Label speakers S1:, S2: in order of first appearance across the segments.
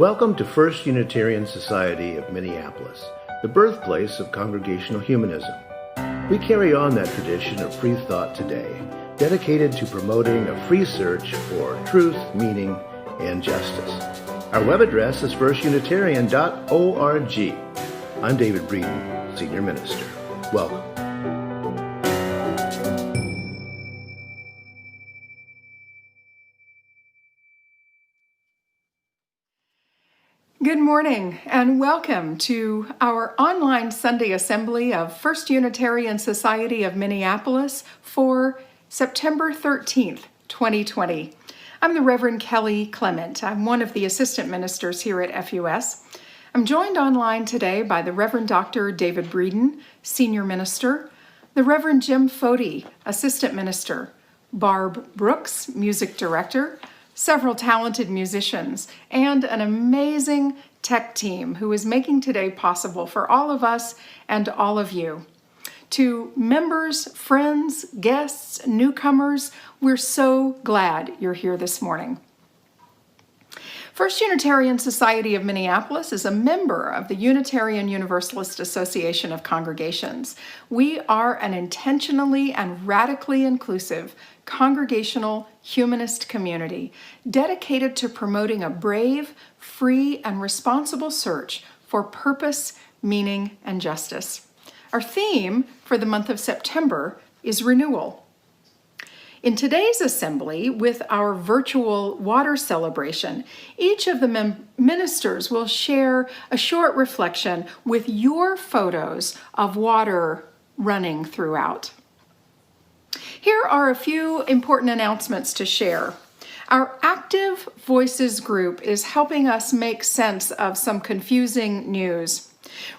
S1: Welcome to FUS Unitarian Society of Minneapolis, the birthplace of Congregational Humanism. We carry on that tradition of free thought today, dedicated to promoting a free search for truth, meaning, and justice. Our web address is fusunitarian.org. I'm David Breeden, Senior Minister. Welcome.
S2: Good morning and welcome to our online Sunday Assembly of FUS Unitarian Society of Minneapolis for September 13th, 2020. I'm the Reverend Kelli Clement. I'm one of the assistant ministers here at FUS. I'm joined online today by the Reverend Dr. David Breeden, Senior Minister, the Reverend Jim Foti, Assistant Minister, Barb Brooks, Music Director, several talented musicians, and an amazing tech team who is making today possible for all of us and all of you. To members, friends, guests, newcomers, we're so glad you're here this morning. FUS Unitarian Society of Minneapolis is a member of the Unitarian Universalist Association of Congregations. We are an intentionally and radically inclusive congregational humanist community dedicated to promoting a brave, free, and responsible search for purpose, meaning, and justice. Our theme for the month of September is renewal. In today's assembly, with our virtual water celebration, each of the ministers will share a short reflection with your photos of water running throughout. Here are a few important announcements to share. Our Active Voices group is helping us make sense of some confusing news.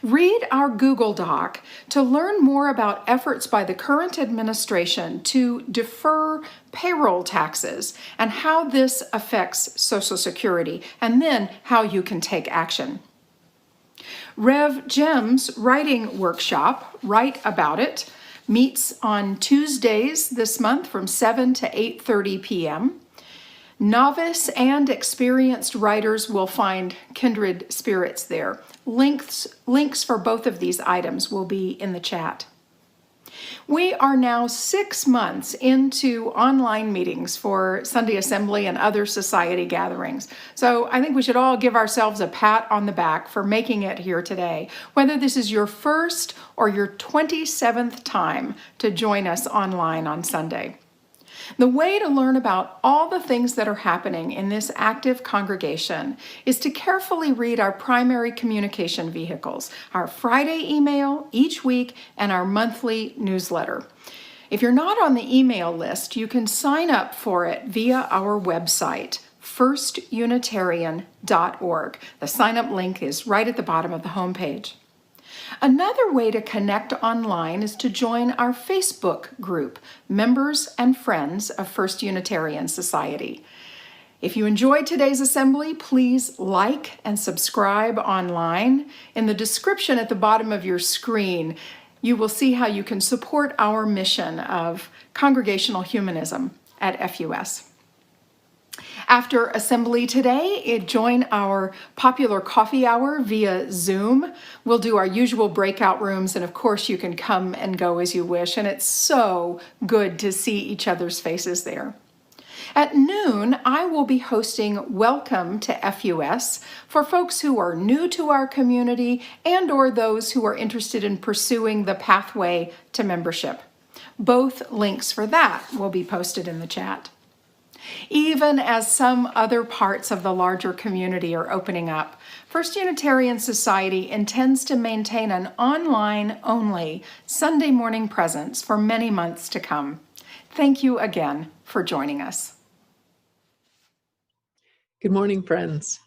S2: Read our Google Doc to learn more about efforts by the current administration to defer payroll taxes and how this affects Social Security, and then how you can take action. Rev Jim's writing workshop, Write About It, meets on Tuesdays this month from 7 to 8:30 p.m. Novice and experienced writers will find kindred spirits there. Links for both of these items will be in the chat. We are now 6 months into online meetings for Sunday Assembly and other society gatherings. So I think we should all give ourselves a pat on the back for making it here today, whether this is your first or your 27th time to join us online on Sunday. The way to learn about all the things that are happening in this active congregation is to carefully read our primary communication vehicles, our Friday email each week and our monthly newsletter. If you're not on the email list, you can sign up for it via our website, fusunitarian.org. The sign-up link is right at the bottom of the homepage. Another way to connect online is to join our Facebook group, Members and Friends of FUS Unitarian Society. If you enjoyed today's assembly, please like and subscribe online. In the description at the bottom of your screen, you will see how you can support our mission of congregational humanism at FUS. After assembly today, join our popular coffee hour via Zoom. We'll do our usual breakout rooms, and of course you can come and go as you wish, and it's so good to see each other's faces there. At noon, I will be hosting Welcome to FUS for folks who are new to our community and or those who are interested in pursuing the pathway to membership. Both links for that will be posted in the chat. Even as some other parts of the larger community are opening up, FUS Unitarian Society intends to maintain an online-only Sunday morning presence for many months to come. Thank you again for joining us.
S3: Good morning, friends.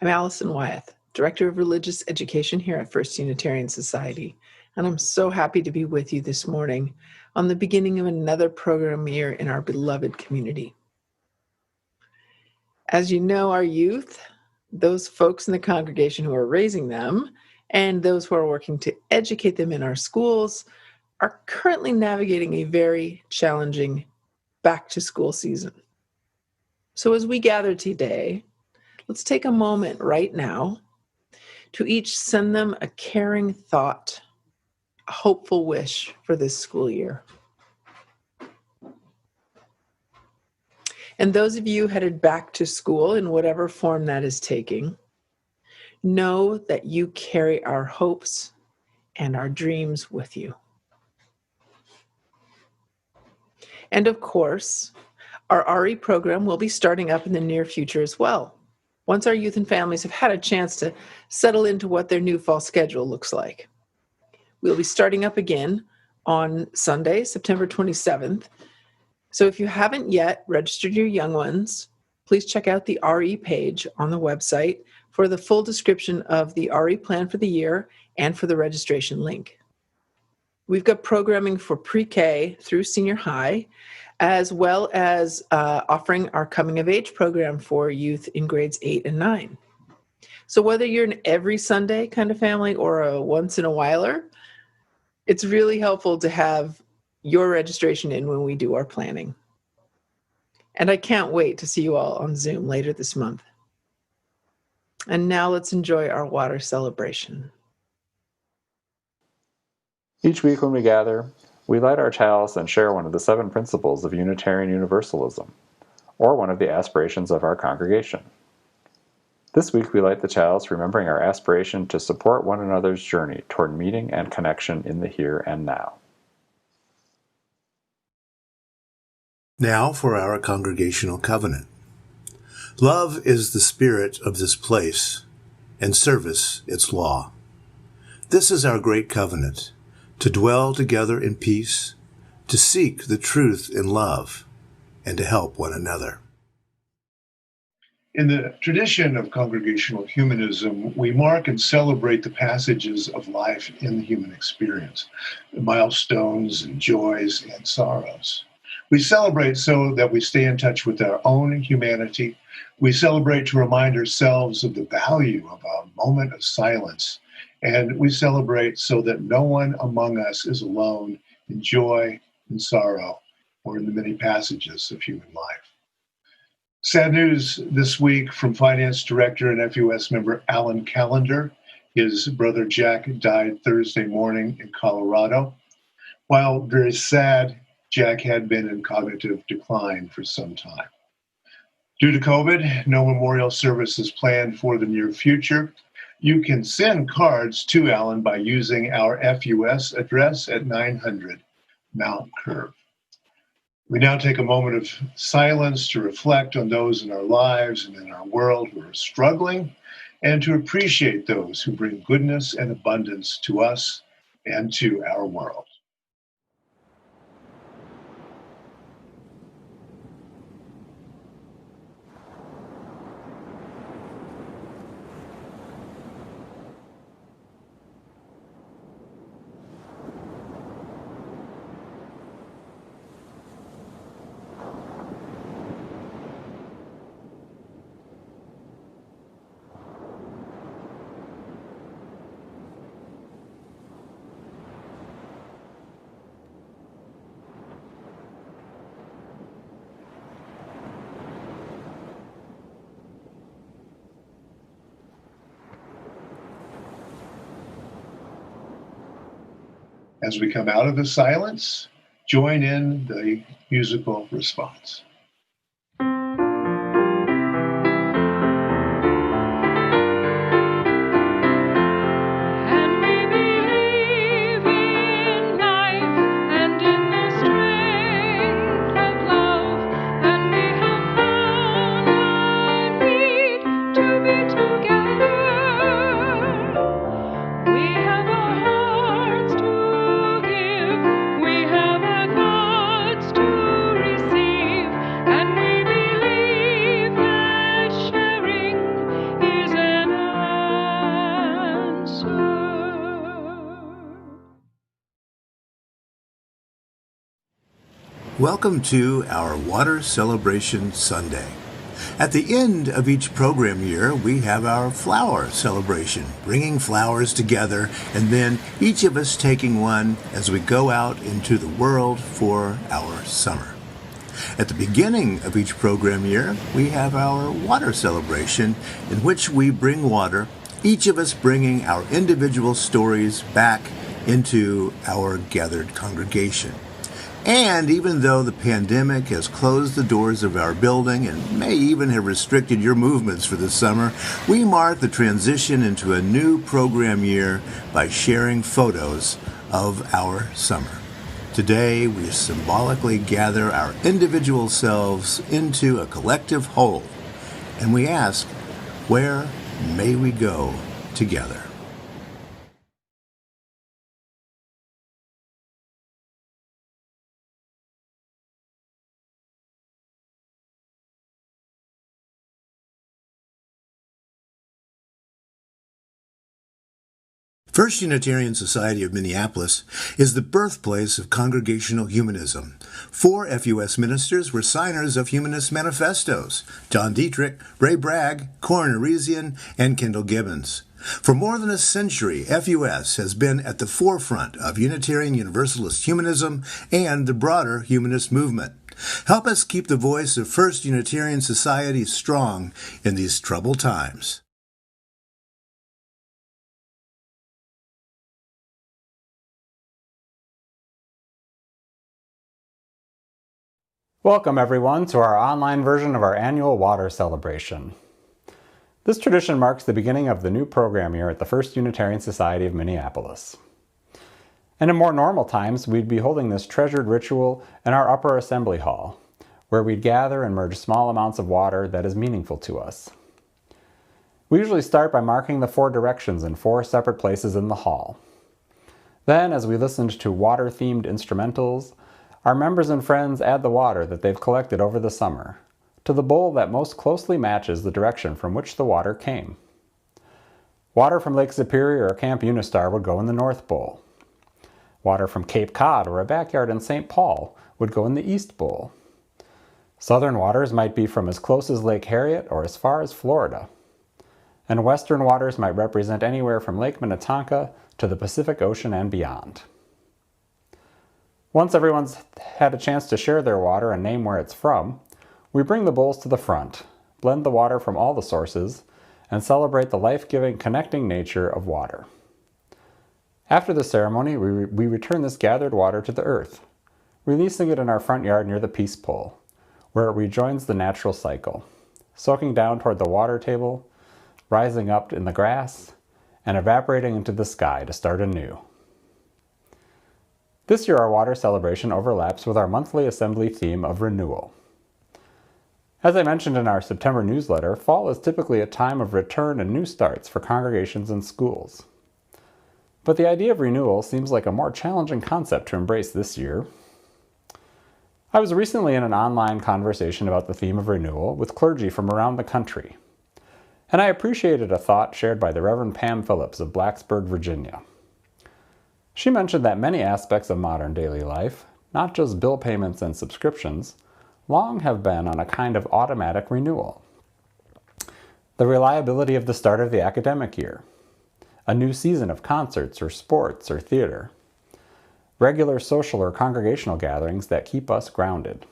S3: I'm Allison Wyeth, Director of Religious Education here at FUS Unitarian Society, and I'm so happy to be with you this morning on the beginning of another program year in our beloved community. As you know, our youth, those folks in the congregation who are raising them, and those who are working to educate them in our schools, are currently navigating a very challenging back-to-school season. So as we gather today, Let's take a moment right now to each send them a caring thought, a hopeful wish for this school year. And those of you headed back to school in whatever form that is taking, know that you carry our hopes and our dreams with you. And of course, our RE program will be starting up in the near future as well, once our youth and families have had a chance to settle into what their new fall schedule looks like. We'll be starting up again on Sunday, September 27th. So if you haven't yet registered your young ones, please check out the RE page on the website for the full description of the RE plan for the year and for the registration link. We've got programming for pre-K through senior high, as well as offering our coming of age program for youth in grades 8 and 9. So whether you're an every Sunday kind of family or a once in a whiler, it's really helpful to have your registration in when we do our planning. And I can't wait to see you all on Zoom later this month. And now let's enjoy our water celebration.
S4: Each week when we gather, we light our chalice and share one of the 7 principles of Unitarian Universalism, or one of the aspirations of our congregation. This week we light the chalice remembering our aspiration to support one another's journey toward meeting and connection in the here and now.
S1: Now for our congregational covenant. Love is the spirit of this place, and service its law. This is our great covenant, to dwell together in peace, to seek the truth in love, and to help one another.
S5: In the tradition of Congregational Humanism, we mark and celebrate the passages of life in the human experience, the milestones and joys and sorrows. We celebrate so that we stay in touch with our own humanity. We celebrate to remind ourselves of the value of a moment of silence. And we celebrate so that no one among us is alone in joy and sorrow or in the many passages of human life. Sad news this week from Finance Director and FUS member Alan Callender. His brother Jack died Thursday morning in Colorado. While very sad, Jack had been in cognitive decline for some time. Due to COVID, no memorial service is planned for the near future. You can send cards to Alan by using our FUS address at 900 Mount Curve. We now take a moment of silence to reflect on those in our lives and in our world who are struggling, and to appreciate those who bring goodness and abundance to us and to our world. As we come out of the silence, join in the musical response.
S1: Welcome to our Water Celebration Sunday. At the end of each program year, we have our flower celebration, bringing flowers together, and then each of us taking one as we go out into the world for our summer. At the beginning of each program year, we have our water celebration in which we bring water, each of us bringing our individual stories back into our gathered congregation. And even though the pandemic has closed the doors of our building and may even have restricted your movements for the summer, we mark the transition into a new program year by sharing photos of our summer. Today, we symbolically gather our individual selves into a collective whole, and we ask, where may we go together? First Unitarian Society of Minneapolis is the birthplace of Congregational Humanism. 4 FUS ministers were signers of humanist manifestos: John Dietrich, Ray Bragg, Corin Arisian, and Kendall Gibbons. For more than a century, FUS has been at the forefront of Unitarian Universalist humanism and the broader humanist movement. Help us keep the voice of First Unitarian Society strong in these troubled times.
S4: Welcome everyone to our online version of our annual water celebration. This tradition marks the beginning of the new program year at the First Unitarian Society of Minneapolis. And in more normal times, we'd be holding this treasured ritual in our upper assembly hall, where we'd gather and merge small amounts of water that is meaningful to us. We usually start by marking the 4 directions in 4 separate places in the hall. Then, as we listened to water-themed instrumentals, our members and friends add the water that they've collected over the summer to the bowl that most closely matches the direction from which the water came. Water from Lake Superior or Camp Unistar would go in the North Bowl. Water from Cape Cod or a backyard in St. Paul would go in the East Bowl. Southern waters might be from as close as Lake Harriet or as far as Florida. And western waters might represent anywhere from Lake Minnetonka to the Pacific Ocean and beyond. Once everyone's had a chance to share their water and name where it's from, we bring the bowls to the front, blend the water from all the sources, and celebrate the life-giving, connecting nature of water. After the ceremony, we return this gathered water to the earth, releasing it in our front yard near the peace pole, where it rejoins the natural cycle, soaking down toward the water table, rising up in the grass, and evaporating into the sky to start anew. This year, our water celebration overlaps with our monthly assembly theme of renewal. As I mentioned in our September newsletter, fall is typically a time of return and new starts for congregations and schools. But the idea of renewal seems like a more challenging concept to embrace this year. I was recently in an online conversation about the theme of renewal with clergy from around the country, and I appreciated a thought shared by the Reverend Pam Phillips of Blacksburg, Virginia. She mentioned that many aspects of modern daily life, not just bill payments and subscriptions, long have been on a kind of automatic renewal. The reliability of the start of the academic year, a new season of concerts or sports or theater, regular social or congregational gatherings that keep us grounded.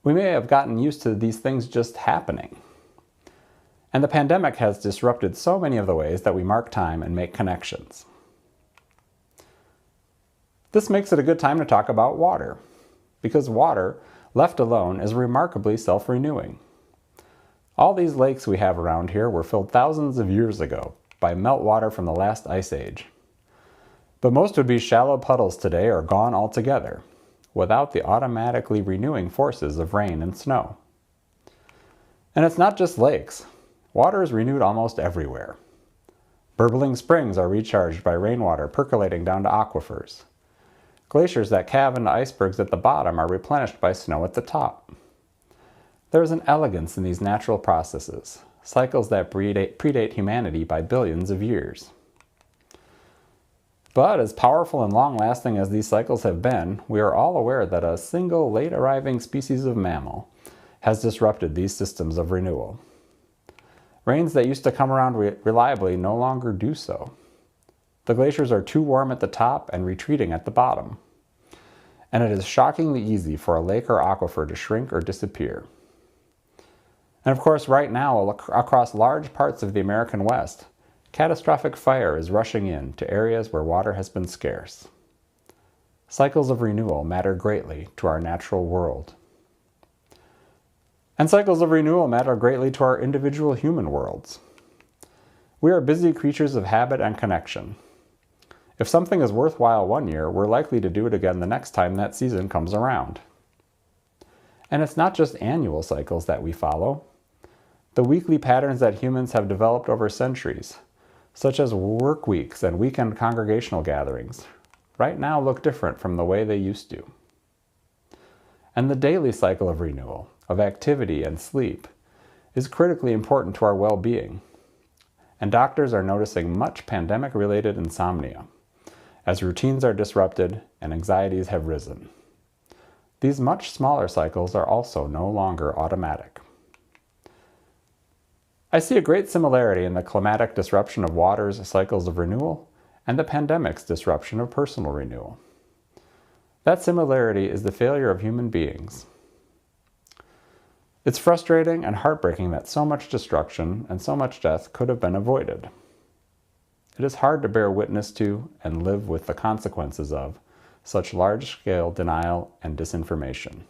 S4: We may have gotten used to these things just happening. And the pandemic has disrupted so many of the ways that we mark time and make connections. This makes it a good time to talk about water, because water, left alone, is remarkably self-renewing. All these lakes we have around here were filled thousands of years ago by meltwater from the last ice age. But most would be shallow puddles today or gone altogether, without the automatically renewing forces of rain and snow. And it's not just lakes. Water is renewed almost everywhere. Burbling springs are recharged by rainwater percolating down to aquifers. Glaciers that calve into icebergs at the bottom are replenished by snow at the top. There is an elegance in these natural processes, cycles that predate humanity by billions of years. But as powerful and long-lasting as these cycles have been, we are all aware that a single late-arriving species of mammal has disrupted these systems of renewal. Rains that used to come around reliably no longer do so. The glaciers are too warm at the top and retreating at the bottom. and it is shockingly easy for a lake or aquifer to shrink or disappear. And of course, right now, across large parts of the American West, catastrophic fire is rushing in to areas where water has been scarce. Cycles of renewal matter greatly to our natural world. And cycles of renewal matter greatly to our individual human worlds. We are busy creatures of habit and connection. If something is worthwhile one year, we're likely to do it again the next time that season comes around. And it's not just annual cycles that we follow. The weekly patterns that humans have developed over centuries, such as work weeks and weekend congregational gatherings, right now look different from the way they used to. And the daily cycle of renewal, of activity and sleep, is critically important to our well-being. And doctors are noticing much pandemic-related insomnia, as routines are disrupted and anxieties have risen. These much smaller cycles are also no longer automatic. I see a great similarity in the climatic disruption of water's cycles of renewal and the pandemic's disruption of personal renewal. That similarity is the failure of human beings. It's frustrating and heartbreaking that so much destruction and so much death could have been avoided. It is hard to bear witness to and live with the consequences of such large-scale denial and disinformation.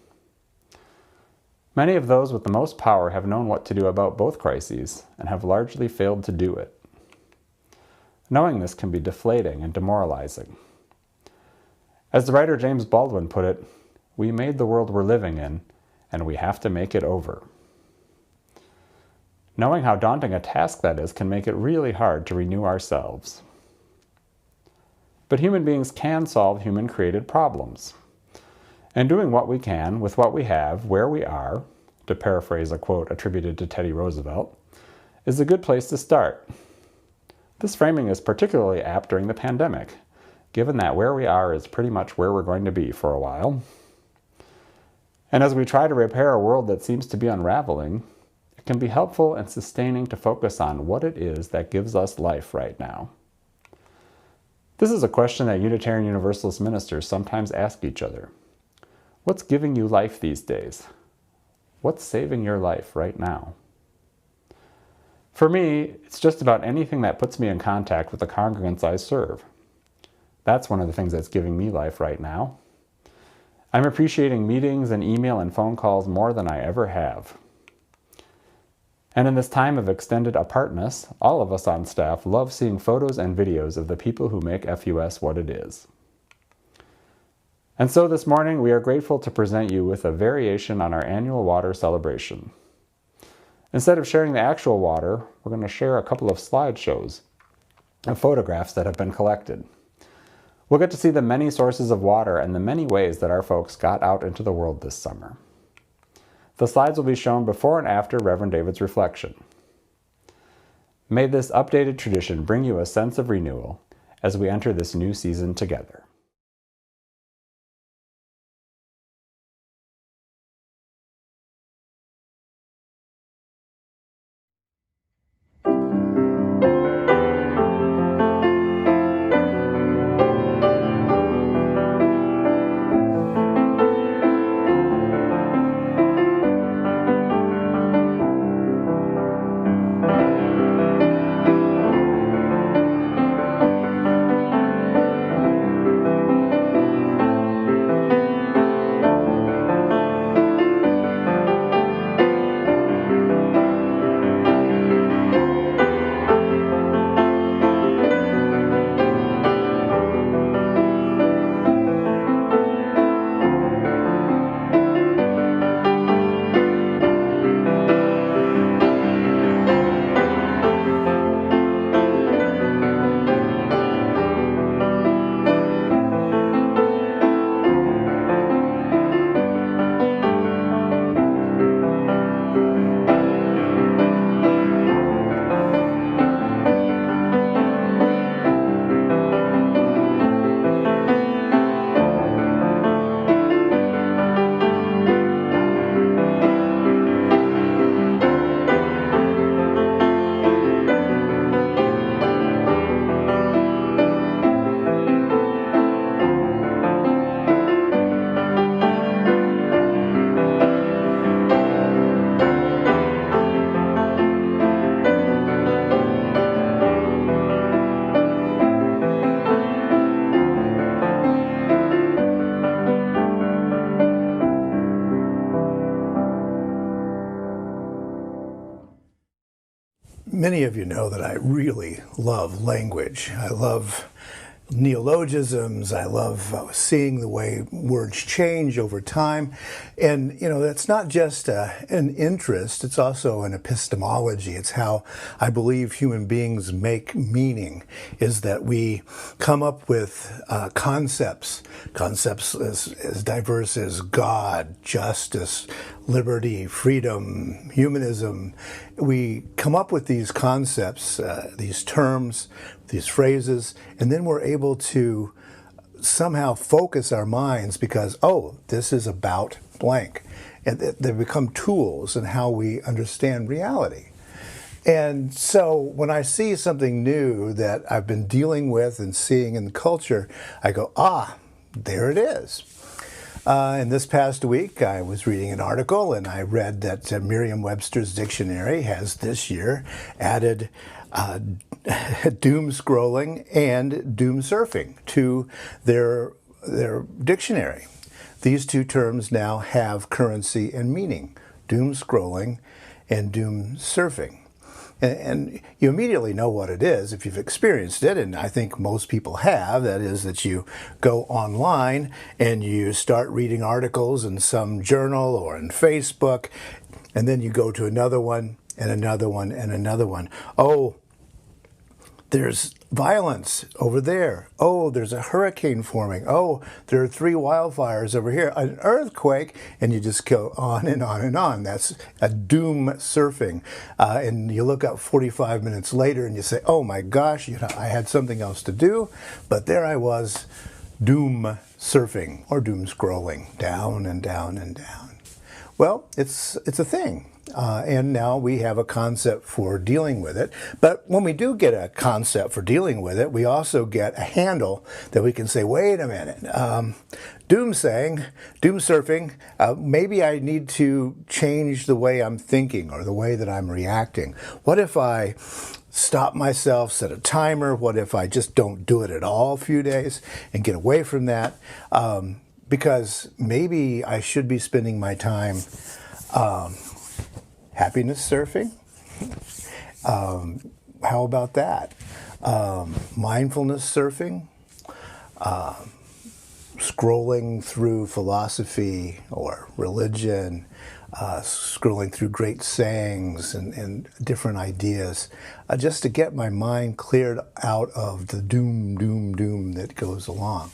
S4: Many of those with the most power have known what to do about both crises and have largely failed to do it. Knowing this can be deflating and demoralizing. As the writer James Baldwin put it, we made the world we're living in, and we have to make it over. Knowing how daunting a task that is can make it really hard to renew ourselves. But human beings can solve human-created problems. And doing what we can with what we have, where we are, to paraphrase a quote attributed to Teddy Roosevelt, is a good place to start. This framing is particularly apt during the pandemic, given that where we are is pretty much where we're going to be for a while. And as we try to repair a world that seems to be unraveling, it can be helpful and sustaining to focus on what it is that gives us life right now. This is a question that Unitarian Universalist ministers sometimes ask each other. What's giving you life these days? What's saving your life right now? For me, it's just about anything that puts me in contact with the congregants I serve. That's one of the things that's giving me life right now. I'm appreciating meetings and email and phone calls more than I ever have. And in this time of extended apartness, all of us on staff love seeing photos and videos of the people who make FUS what it is. And so this morning, we are grateful to present you with a variation on our annual water celebration. Instead of sharing the actual water, we're going to share a couple of slideshows of photographs that have been collected. We'll get to see the many sources of water and the many ways that our folks got out into the world this summer. The slides will be shown before and after Reverend David's reflection. May this updated tradition bring you a sense of renewal as we enter this new season together.
S1: Many of you know that I really love language. I love neologisms. I love seeing the way words change over time. And, that's not just an interest, it's also an epistemology. It's how I believe human beings make meaning, is that we come up with concepts as diverse as God, justice, liberty, freedom, humanism. We come up with these concepts, these terms, these phrases, and then we're able to somehow focus our minds because, this is about blank. And they become tools in how we understand reality. And so when I see something new that I've been dealing with and seeing in culture, I go, there it is. And this past week, I was reading an article, and I read that Merriam-Webster's dictionary has this year added doom scrolling and doom surfing to their dictionary. These two terms now have currency and meaning: doom scrolling and doom surfing. And you immediately know what it is if you've experienced it, and I think most people have. That is, that you go online and you start reading articles in some journal or in Facebook, and then you go to another one and another one and another one. There's violence over there. There's a hurricane forming. There are 3 wildfires over here. An earthquake, and you just go on and on and on. That's a doom surfing. And you look up 45 minutes later and you say, oh my gosh, I had something else to do, but there I was, doom surfing or doom scrolling, down and down and down. Well, it's a thing. And now we have a concept for dealing with it. But when we do get a concept for dealing with it, we also get a handle that we can say, wait a minute, doomsaying, doom surfing, maybe I need to change the way I'm thinking or the way that I'm reacting. What if I stop myself, set a timer? What if I just don't do it at all a few days and get away from that? Because maybe I should be spending my time happiness surfing. How about that? Mindfulness surfing, scrolling through philosophy or religion, scrolling through great sayings and different ideas, just to get my mind cleared out of the doom that goes along.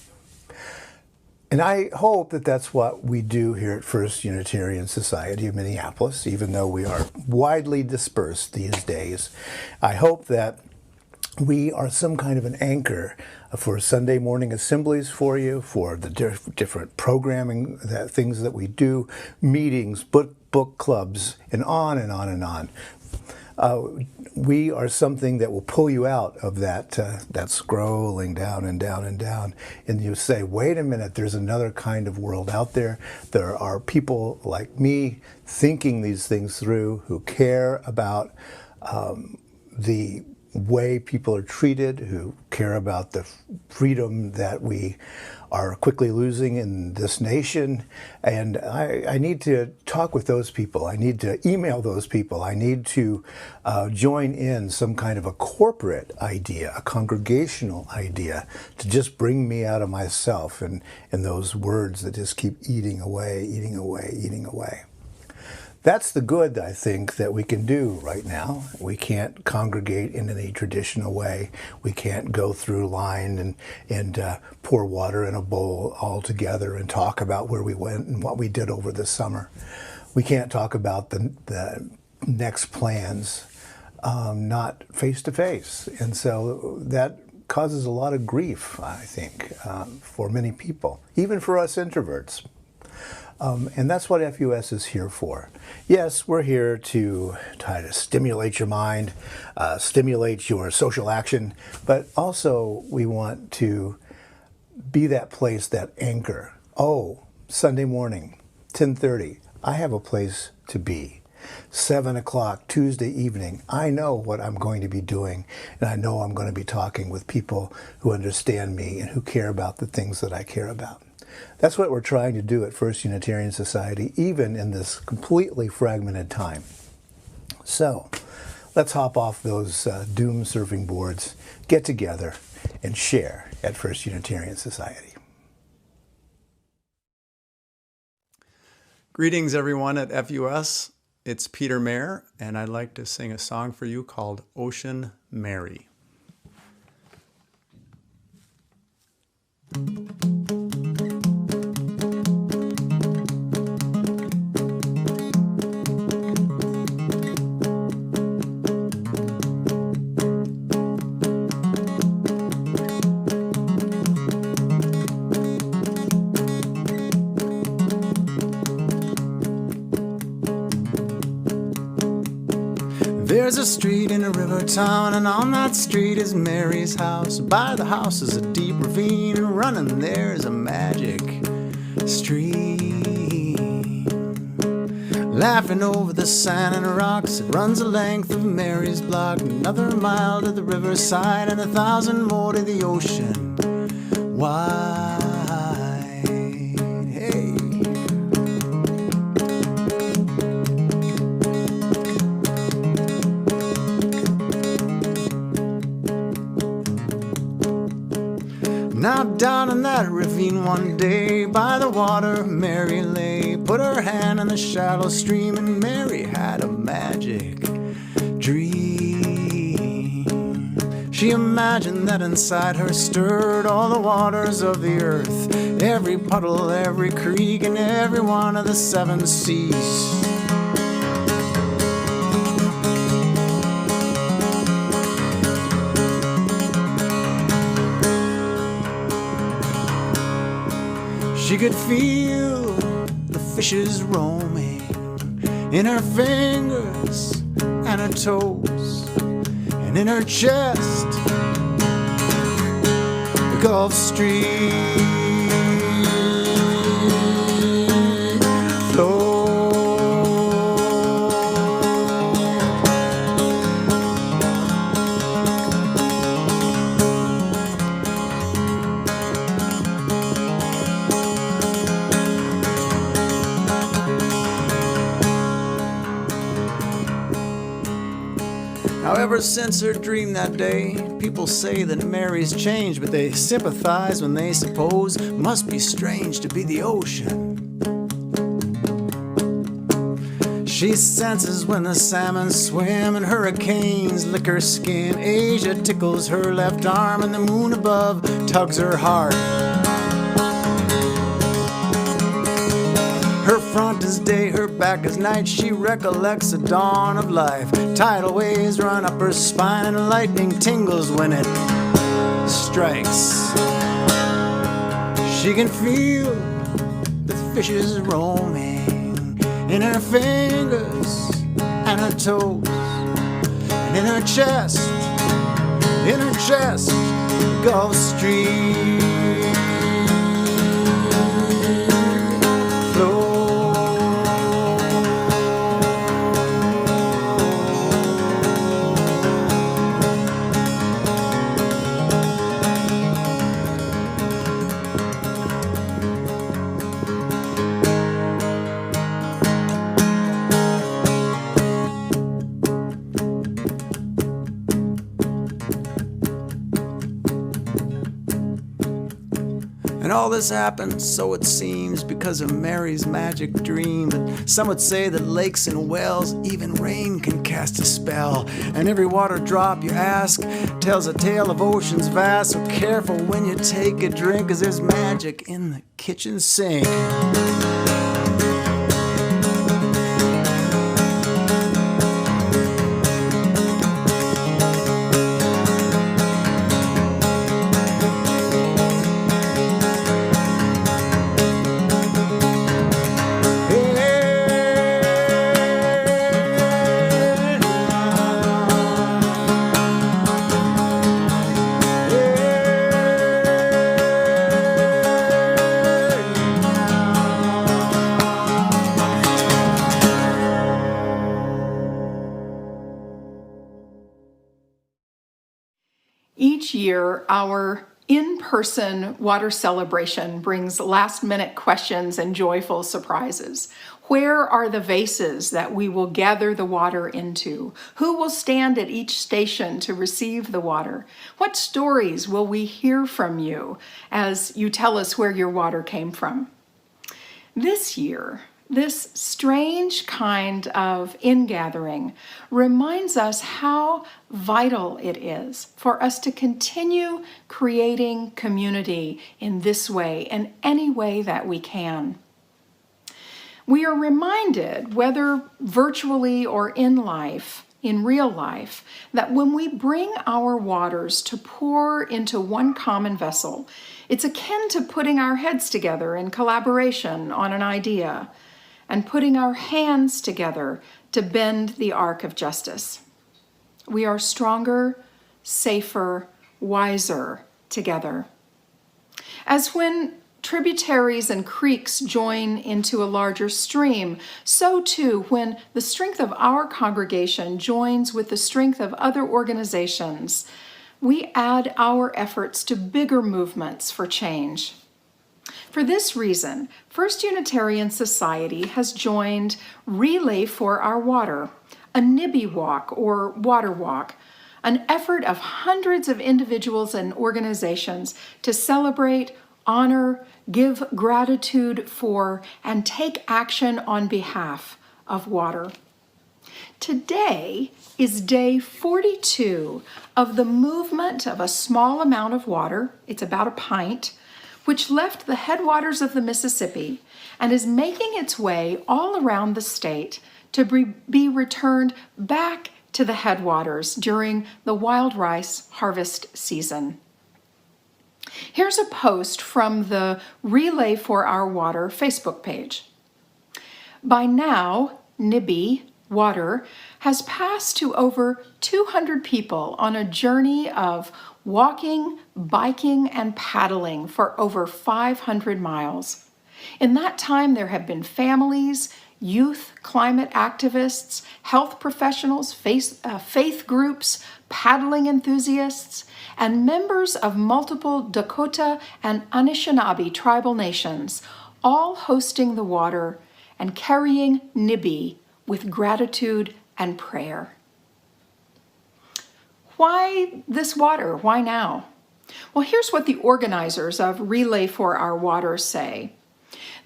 S1: And I hope that that's what we do here at First Unitarian Society of Minneapolis, even though we are widely dispersed these days. I hope that we are some kind of an anchor for Sunday morning assemblies for you, for the different programming, things that we do, meetings, book clubs, and on and on and on. We are something that will pull you out of that scrolling down and down and down. And you say, wait a minute, there's another kind of world out there. There are people like me thinking these things through, who care about the way people are treated, who care about the freedom that we are quickly losing in this nation. And I need to talk with those people. I need to email those people. I need to join in some kind of a corporate idea, a congregational idea, to just bring me out of myself and those words that just keep eating away, eating away, eating away. That's the good, I think, that we can do right now. We can't congregate in any traditional way. We can't go through line and pour water in a bowl all together and talk about where we went and what we did over the summer. We can't talk about the next plans, not face to face. And so that causes a lot of grief, I think, for many people, even for us introverts. And that's what FUS is here for. Yes, we're here to try to stimulate your mind, stimulate your social action, but also we want to be that place, that anchor. Sunday morning, 10:30, I have a place to be. 7 o'clock Tuesday evening, I know what I'm going to be doing, and I know I'm going to be talking with people who understand me and who care about the things that I care about. That's what we're trying to do at First Unitarian Society, even in this completely fragmented time. So, Let's hop off those doom surfing boards, get together, and share at First Unitarian Society.
S6: Greetings, everyone at FUS. It's Peter Mayer, and I'd like to sing a song for you called Ocean Mary. There's a street in a river town, and on that street is Mary's house. By the house is a deep ravine, and running there is a magic stream. Laughing over the sand and rocks, it runs the length of Mary's block. Another mile to the riverside, and 1,000 more to the ocean wide. Hey. Now down in that ravine one day, by the water Mary lay, put her hand in the shallow stream, and Mary had a magic dream. She imagined that inside her stirred all the waters of the earth, every puddle, every creek, and every one of the 7 seas. She could feel the fishes roaming in her fingers and her toes, and in her chest the Gulf Stream flows. Now, ever since her dream that day, people say that Mary's changed, but they sympathize when they suppose must be strange to be the ocean. She senses when the salmon swim and hurricanes lick her skin. Asia tickles her left arm and the moon above tugs her heart. Her front is day, her back is night. She recollects the dawn of life. Tidal waves run up her spine, and lightning tingles when it strikes. She can feel the fishes roaming in her fingers and her toes, and in her chest, the Gulf Stream flows. And all this happened, so it seems, because of Mary's magic dream. But some would say that lakes and wells, even rain can cast a spell. And every water drop you ask tells a tale of oceans vast. So careful when you take a drink, 'cause there's magic in the kitchen sink.
S2: Each year, our In-person water celebration brings last-minute questions and joyful surprises. Where are the vases that we will gather the water into? Who will stand at each station to receive the water? What stories will we hear from you as you tell us where your water came from? This year, this strange kind of ingathering reminds us how vital it is for us to continue creating community in this way, in any way that we can. We are reminded, whether virtually or in real life, that when we bring our waters to pour into one common vessel, it's akin to putting our heads together in collaboration on an idea and putting our hands together to bend the arc of justice. We are stronger, safer, wiser together. As when tributaries and creeks join into a larger stream, so too when the strength of our congregation joins with the strength of other organizations, we add our efforts to bigger movements for change. For this reason, First Unitarian Society has joined Relay for Our Water, a NIBI walk or water walk, an effort of hundreds of individuals and organizations to celebrate, honor, give gratitude for, and take action on behalf of water. Today is day 42 of the movement of a small amount of water, it's about a pint, which left the headwaters of the Mississippi and is making its way all around the state to be returned back to the headwaters during the wild rice harvest season. Here's a post from the Relay for Our Water Facebook page. By now, NIBI water has passed to over 200 people on a journey of walking, biking, and paddling for over 500 miles. In that time, there have been families, youth, climate activists, health professionals, faith groups, paddling enthusiasts, and members of multiple Dakota and Anishinaabe tribal nations, all hosting the water and carrying NIBI with gratitude and prayer. Why this water? Why now? Well, here's what the organizers of Relay for Our Water say.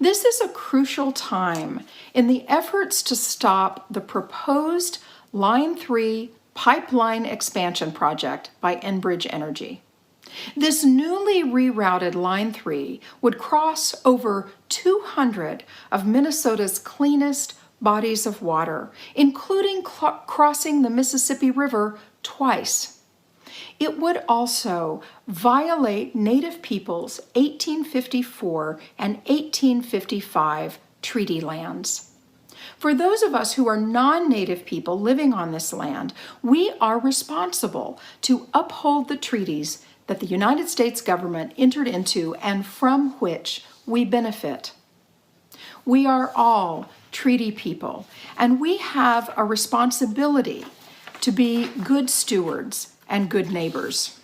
S2: This is a crucial time in the efforts to stop the proposed Line 3 pipeline expansion project by Enbridge Energy. This newly rerouted Line 3 would cross over 200 of Minnesota's cleanest bodies of water, including crossing the Mississippi River twice. It would also violate Native peoples' 1854 and 1855 treaty lands. For those of us who are non-Native people living on this land, we are responsible to uphold the treaties that the United States government entered into and from which we benefit. We are all treaty people, and we have a responsibility to be good stewards and good neighbors.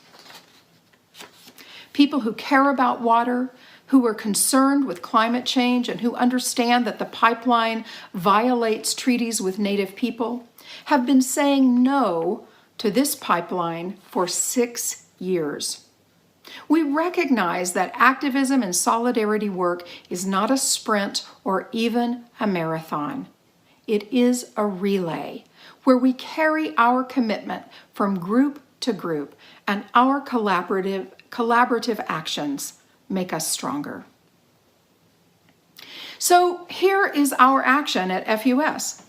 S2: People who care about water, who are concerned with climate change, and who understand that the pipeline violates treaties with Native people, have been saying no to this pipeline for 6 years. We recognize that activism and solidarity work is not a sprint or even a marathon. It is a relay where we carry our commitment from group to group, and our collaborative actions make us stronger. So here is our action at FUS.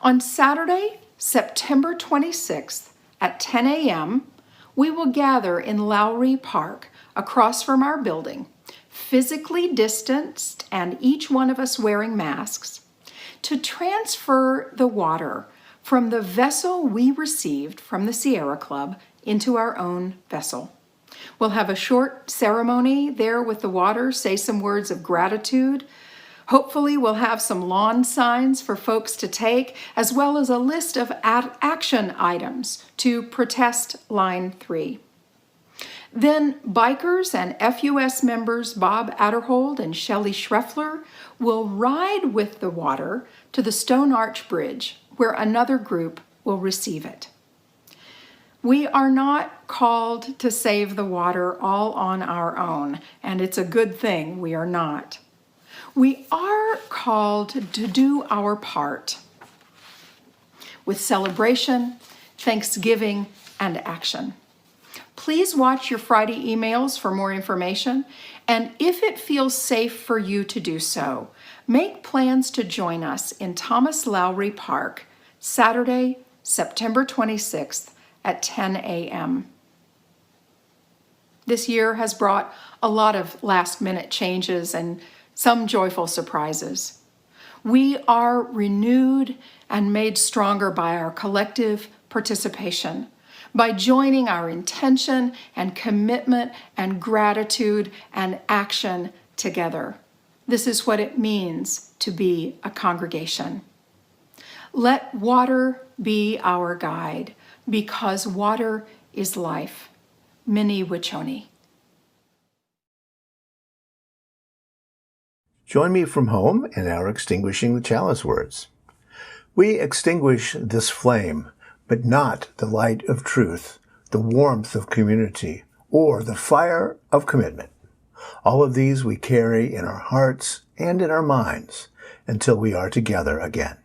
S2: On Saturday, September 26th at 10 a.m., we will gather in Lowry Park across from our building, physically distanced and each one of us wearing masks, to transfer the water from the vessel we received from the Sierra Club into our own vessel. We'll have a short ceremony there with the water, say some words of gratitude. Hopefully we'll have some lawn signs for folks to take, as well as a list of action items to protest Line 3. Then bikers and FUS members Bob Adderhold and Shelley Schreffler will ride with the water to the Stone Arch Bridge, where another group will receive it. We are not called to save the water all on our own, and it's a good thing we are not. We are called to do our part with celebration, thanksgiving, and action. Please watch your Friday emails for more information, and if it feels safe for you to do so, make plans to join us in Thomas Lowry Park, Saturday, September 26th at 10 a.m. This year has brought a lot of last-minute changes and some joyful surprises. We are renewed and made stronger by our collective participation, by joining our intention and commitment and gratitude and action together. This is what it means to be a congregation. Let water be our guide, because water is life. Minnie Wichoni.
S1: Join me from home in our Extinguishing the Chalice words. We extinguish this flame, but not the light of truth, the warmth of community, or the fire of commitment. All of these we carry in our hearts and in our minds until we are together again.